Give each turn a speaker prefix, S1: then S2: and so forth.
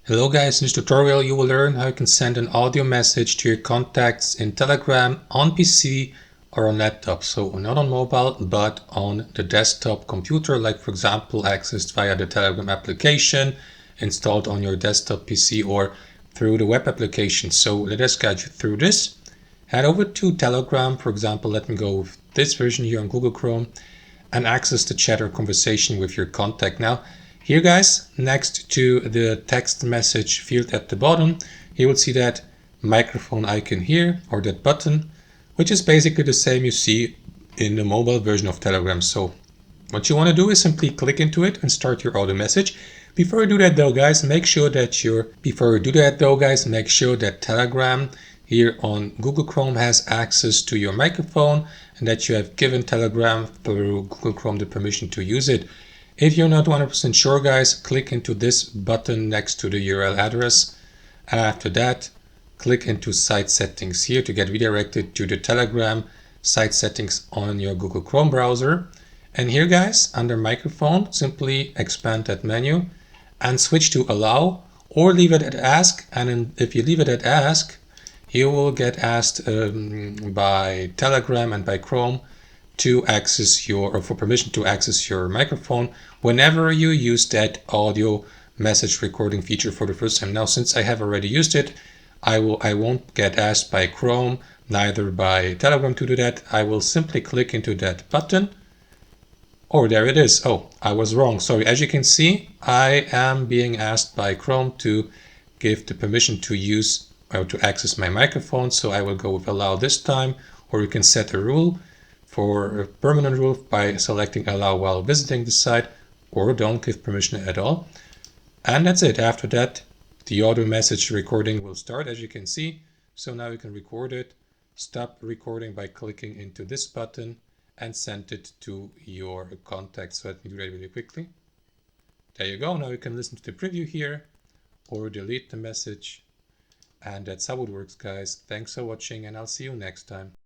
S1: Hello guys, in this tutorial you will learn how you can send an audio message to your contacts in Telegram on PC or on laptop. So not on mobile, but on the desktop computer, like for example accessed via the Telegram application installed on your desktop PC or through the web application. So let us guide you through this. Head over to Telegram, for example, let me go with this version here on Google Chrome and access the chat or conversation with your contact. Now, here guys, next to the text message field at the bottom, you will see that microphone icon here, or that button, which is basically the same you see in the mobile version of Telegram. So what you want to do is simply click into it and start your audio message. Before you do that though guys, make sure that Telegram here on Google Chrome has access to your microphone and that you have given Telegram through Google Chrome the permission to use it. If you're not 100% sure guys, click into this button next to the URL address. After that, click into site settings here to get redirected to the Telegram site settings on your Google Chrome browser. And here guys, under microphone, simply expand that menu and switch to allow or leave it at ask. And if you leave it at ask, you will get asked by Telegram and by Chrome to access for permission to access your microphone whenever you use that audio message recording feature for the first time. Now, since I have already used it, I won't get asked by Chrome, neither by Telegram to do that. I will simply click into that button. Oh, there it is. Oh, I was wrong. Sorry. As you can see, I am being asked by Chrome to give the permission to use or to access my microphone. So I will go with allow this time, or you can set a rule for a permanent rule by selecting allow while visiting the site, or don't give permission at all. And that's it. After that, the audio message recording will start, as you can see. So now you can record it, stop recording by clicking into this button and send it to your contact. So let me do that really quickly. There you go. Now you can listen to the preview here or delete the message. And that's how it works, guys. Thanks for watching and I'll see you next time.